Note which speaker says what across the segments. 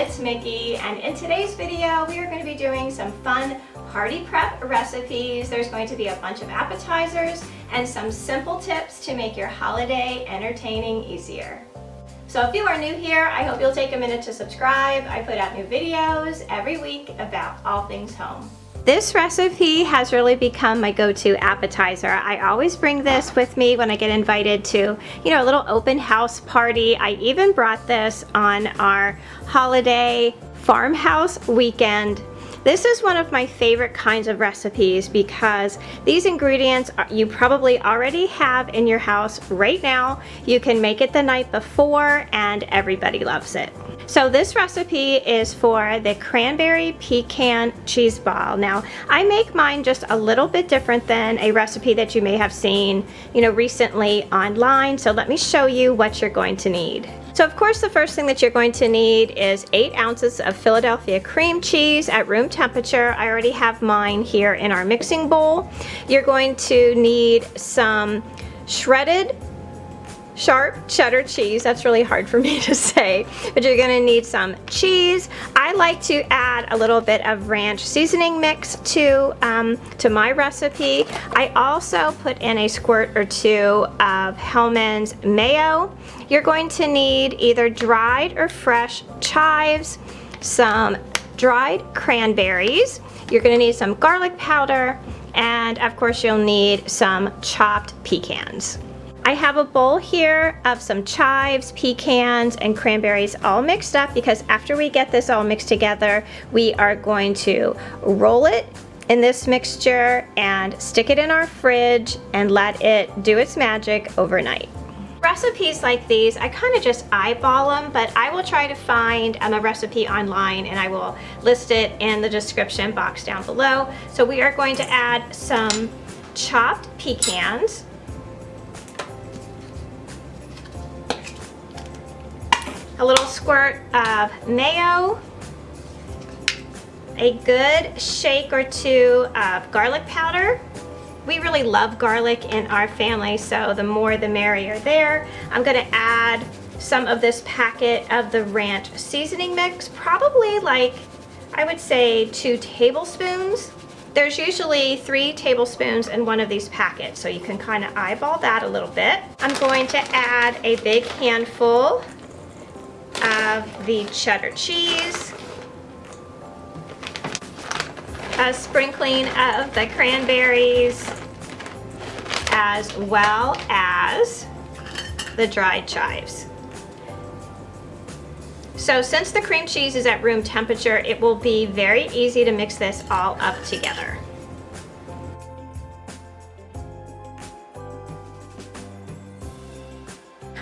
Speaker 1: it's Mickey, and in today's video we are going to be doing some fun party prep recipes. There's going to be a bunch of appetizers and some simple tips to make your holiday entertaining easier. So if you are new here, I hope you'll take a minute to subscribe. I put out new videos every week about all things home. This recipe has really become my go-to appetizer. I always bring this with me when I get invited to, a little open house party. I even brought this on our holiday farmhouse weekend. This is one of my favorite kinds of recipes because these ingredients you probably already have in your house right now. You can make it the night before and everybody loves it. So this recipe is for the cranberry pecan cheese ball. Now, I make mine just a little bit different than a recipe that you may have seen, recently online. So let me show you what you're going to need. So of course, the first thing that you're going to need is 8 ounces of Philadelphia cream cheese at room temperature. I already have mine here in our mixing bowl. You're going to need some shredded sharp cheddar cheese. That's really hard for me to say, but you're going to need some cheese. I like to add a little bit of ranch seasoning mix to my recipe. I also put in a squirt or two of Hellmann's mayo. You're going to need either dried or fresh chives, some dried cranberries. You're going to need some garlic powder, and of course you'll need some chopped pecans. I have a bowl here of some chives, pecans, and cranberries all mixed up because after we get this all mixed together, we are going to roll it in this mixture and stick it in our fridge and let it do its magic overnight. Recipes like these, I kind of just eyeball them, but I will try to find a recipe online and I will list it in the description box down below. So we are going to add some chopped pecans, a little squirt of mayo, a good shake or two of garlic powder. We really love garlic in our family, so the more the merrier there. I'm gonna add some of this packet of the ranch seasoning mix, probably like, I would say 2 tablespoons. There's usually 3 tablespoons in one of these packets, so you can kind of eyeball that a little bit. I'm going to add a big handful of the cheddar cheese, a sprinkling of the cranberries, as well as the dried chives. So since the cream cheese is at room temperature, it will be very easy to mix this all up together.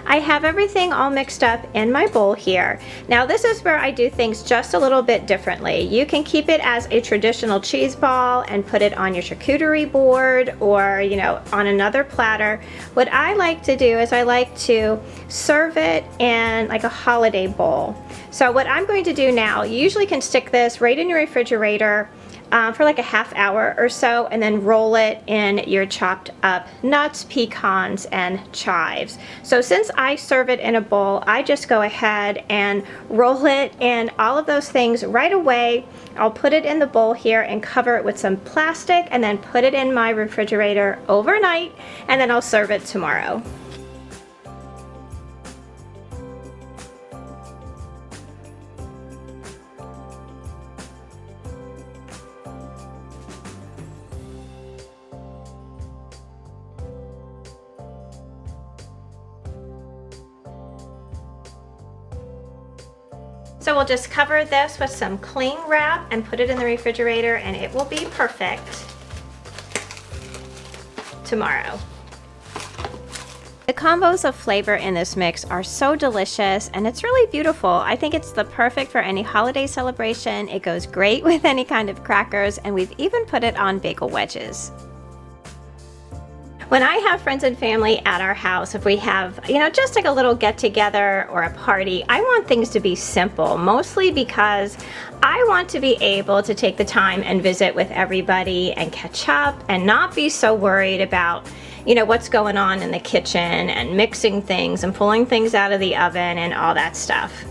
Speaker 1: I have everything all mixed up in my bowl here. Now this is where I do things just a little bit differently. You can keep it as a traditional cheese ball and put it on your charcuterie board or on another platter. What I like to do is I like to serve it in like a holiday bowl. So what I'm going to do now, you usually can stick this right in your refrigerator for like a half hour or so and then roll it in your chopped up nuts, pecans, and chives. So since I serve it in a bowl, I just go ahead and roll it in all of those things right away. I'll put it in the bowl here and cover it with some plastic and then put it in my refrigerator overnight, and then I'll serve it tomorrow. So we'll just cover this with some cling wrap and put it in the refrigerator, and it will be perfect tomorrow. The combos of flavor in this mix are so delicious and it's really beautiful. I think it's the perfect for any holiday celebration. It goes great with any kind of crackers, and we've even put it on bagel wedges. When I have friends and family at our house, if we have, just like a little get together or a party, I want things to be simple, mostly because I want to be able to take the time and visit with everybody and catch up and not be so worried about, what's going on in the kitchen and mixing things and pulling things out of the oven and all that stuff.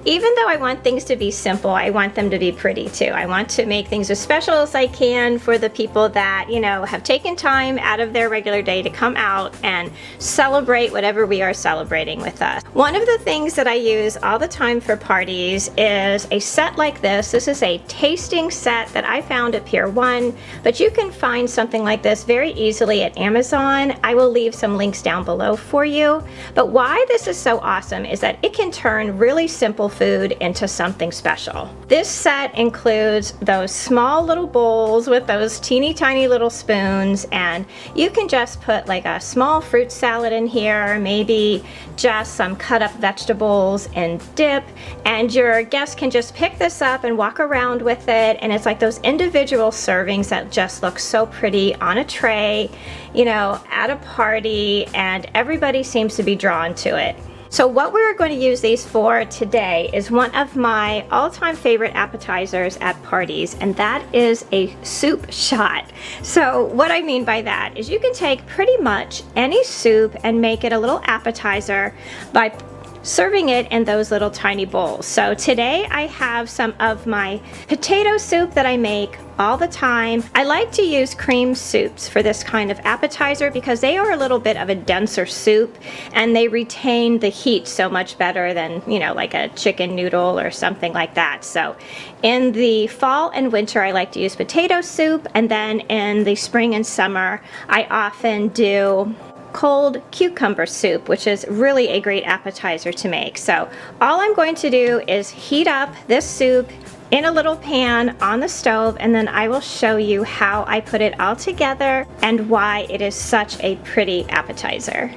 Speaker 1: Even though I want things to be simple, I want them to be pretty too. I want to make things as special as I can for the people that, you know, have taken time out of their regular day to come out and celebrate whatever we are celebrating with us. One of the things that I use all the time for parties is a set like this. This is a tasting set that I found at Pier 1, but you can find something like this very easily at Amazon. I will leave some links down below for you. But why this is so awesome is that it can turn really simple food into something special. This set includes those small little bowls with those teeny tiny little spoons, and you can just put like a small fruit salad in here, maybe just some cut up vegetables and dip, and your guests can just pick this up and walk around with it, and it's like those individual servings that just look so pretty on a tray, you know, at a party, and everybody seems to be drawn to it. So what we're going to use these for today is one of my all-time favorite appetizers at parties, and that is a soup shot. So what I mean by that is you can take pretty much any soup and make it a little appetizer by serving it in those little tiny bowls. So today I have some of my potato soup that I make all the time. I like to use cream soups for this kind of appetizer because they are a little bit of a denser soup and they retain the heat so much better than, you know, like a chicken noodle or something like that. So in the fall and winter I like to use potato soup, and then in the spring and summer I often do cold cucumber soup, which is really a great appetizer to make. So all I'm going to do is heat up this soup in a little pan on the stove, and then I will show you how I put it all together and why it is such a pretty appetizer.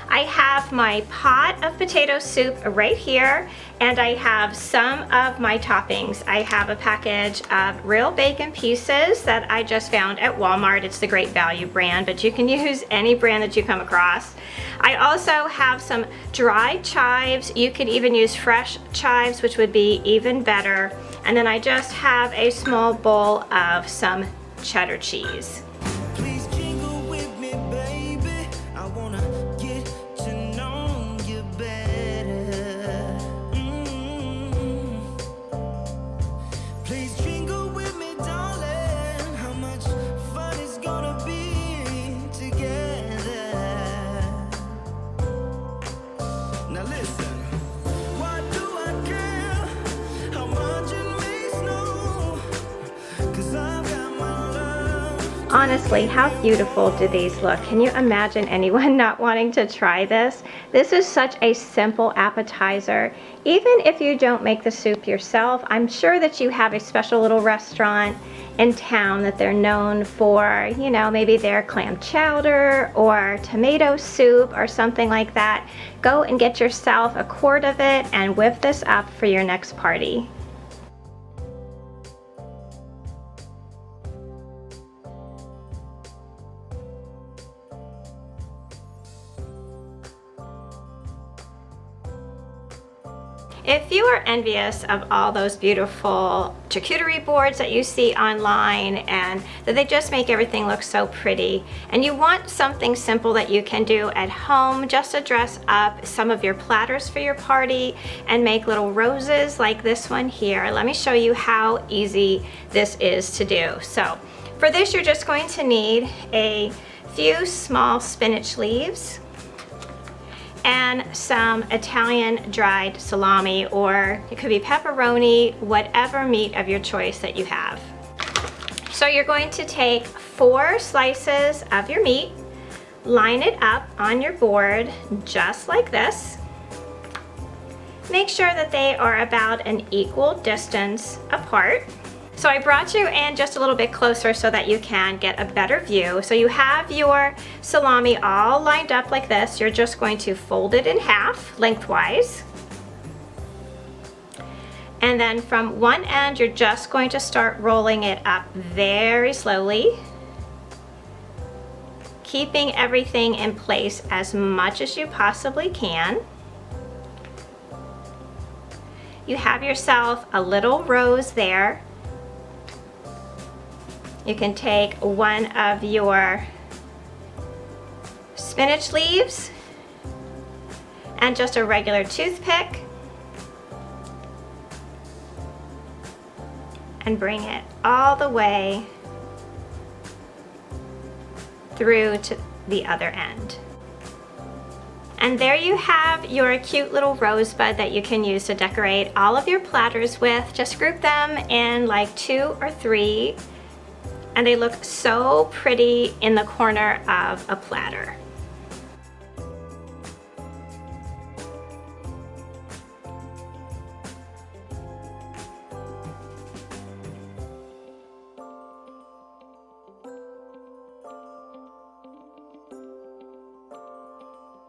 Speaker 1: I have my pot of potato soup right here, and I have some of my toppings. I have a package of real bacon pieces that I just found at Walmart. It's the Great Value brand, but you can use any brand that you come across. I also have some dried chives. You could even use fresh chives, which would be even better. And then I just have a small bowl of some cheddar cheese. Honestly, how beautiful do these look? Can you imagine anyone not wanting to try this? This is such a simple appetizer. Even if you don't make the soup yourself, I'm sure that you have a special little restaurant in town that they're known for, you know, maybe their clam chowder or tomato soup or something like that. Go and get yourself a quart of it and whip this up for your next party. If you are envious of all those beautiful charcuterie boards that you see online and that they just make everything look so pretty, and you want something simple that you can do at home just to dress up some of your platters for your party and make little roses like this one here, let me show you how easy this is to do. So for this you're just going to need a few small spinach leaves and some Italian dried salami, or it could be pepperoni, whatever meat of your choice that you have. So you're going to take 4 slices of your meat, line it up on your board just like this. Make sure that they are about an equal distance apart. So I brought you in just a little bit closer so that you can get a better view. So you have your salami all lined up like this. You're just going to fold it in half lengthwise. And then from one end, you're just going to start rolling it up very slowly, keeping everything in place as much as you possibly can. You have yourself a little rose there. You can take one of your spinach leaves and just a regular toothpick and bring it all the way through to the other end. And there you have your cute little rosebud that you can use to decorate all of your platters with. Just group them in like 2 or 3, and they look so pretty in the corner of a platter.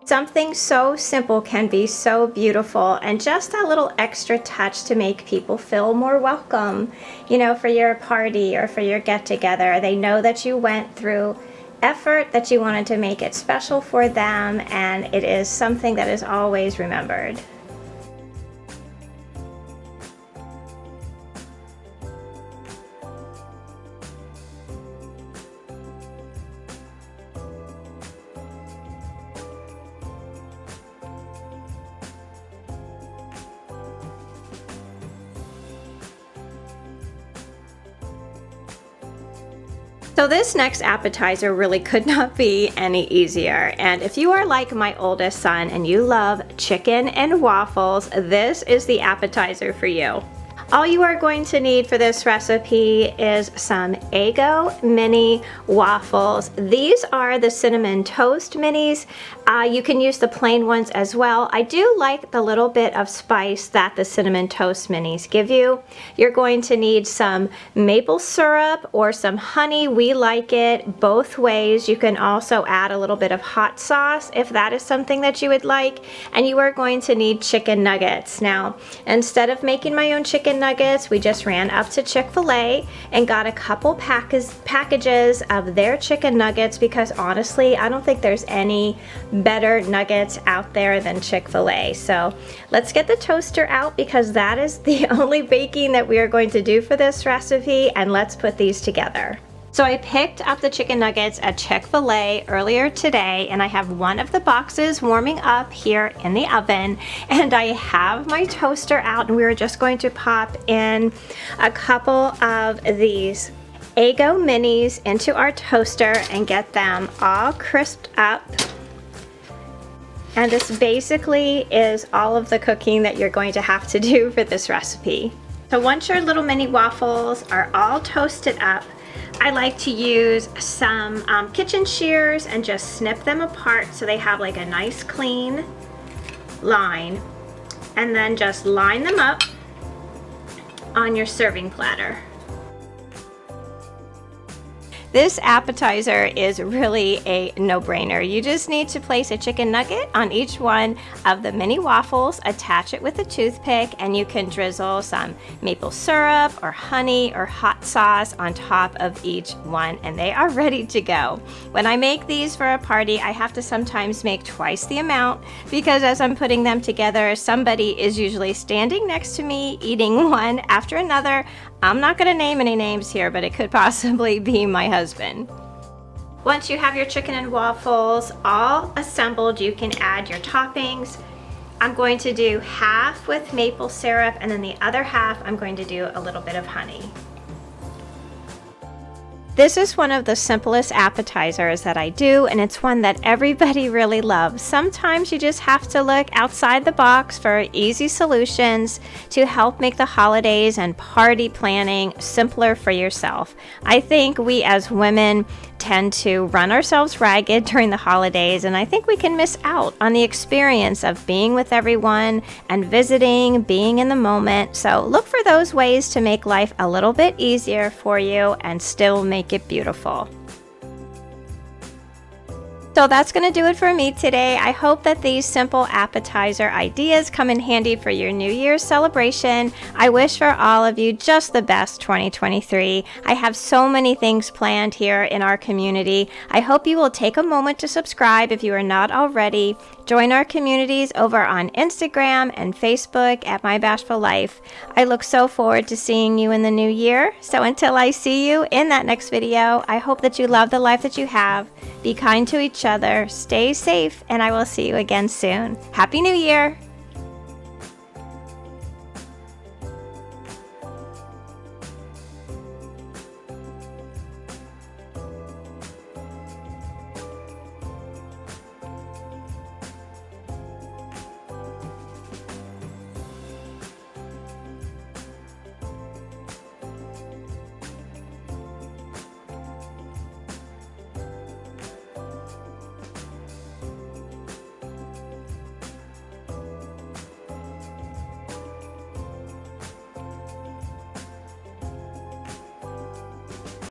Speaker 1: Something so simple can be so beautiful, and just a little extra touch to make people feel more welcome, you know, for your party or for your get-together. They know that you went through effort, that you wanted to make it special for them, and it is something that is always remembered. So this next appetizer really could not be any easier, and if you are like my oldest son and you love chicken and waffles, this is the appetizer for you. All you are going to need for this recipe is some Eggo mini waffles. These are the cinnamon toast minis. You can use the plain ones as well. I do like the little bit of spice that the cinnamon toast minis give you. You're going to need some maple syrup or some honey. We like it both ways. You can also add a little bit of hot sauce if that is something that you would like. And you are going to need chicken nuggets. Now, instead of making my own chicken nuggets, we just ran up to Chick-fil-A and got a couple packages of their chicken nuggets, because honestly, I don't think there's any better nuggets out there than Chick-fil-A. So let's get the toaster out, because that is the only baking that we are going to do for this recipe, and let's put these together. So I picked up the chicken nuggets at Chick-fil-A earlier today, and I have one of the boxes warming up here in the oven, and I have my toaster out, and we are just going to pop in a couple of these Eggo minis into our toaster and get them all crisped up. And this basically is all of the cooking that you're going to have to do for this recipe. So once your little mini waffles are all toasted up, I like to use some kitchen shears and just snip them apart so they have like a nice clean line, and then just line them up on your serving platter. This appetizer is really a no-brainer. You just need to place a chicken nugget on each one of the mini waffles, attach it with a toothpick, and you can drizzle some maple syrup or honey or hot sauce on top of each one, and they are ready to go. When I make these for a party, I have to sometimes make twice the amount, because as I'm putting them together, somebody is usually standing next to me eating one after another. I'm not going to name any names here, but it could possibly be my husband. Once you have your chicken and waffles all assembled, you can add your toppings. I'm going to do half with maple syrup, and then the other half I'm going to do a little bit of honey. This is one of the simplest appetizers that I do, and it's one that everybody really loves. Sometimes you just have to look outside the box for easy solutions to help make the holidays and party planning simpler for yourself. I think we as women tend to run ourselves ragged during the holidays, and I think we can miss out on the experience of being with everyone and visiting, being in the moment. So look for those ways to make life a little bit easier for you and still make it beautiful. So that's going to do it for me today. I hope that these simple appetizer ideas come in handy for your New Year's celebration. I wish for all of you just the best 2023. I have so many things planned here in our community. I hope you will take a moment to subscribe if you are not already. Join our communities over on Instagram and Facebook at My Bashful Life. I look so forward to seeing you in the new year. So until I see you in that next video, I hope that you love the life that you have. Be kind to each other, stay safe, and I will see you again soon. Happy New Year!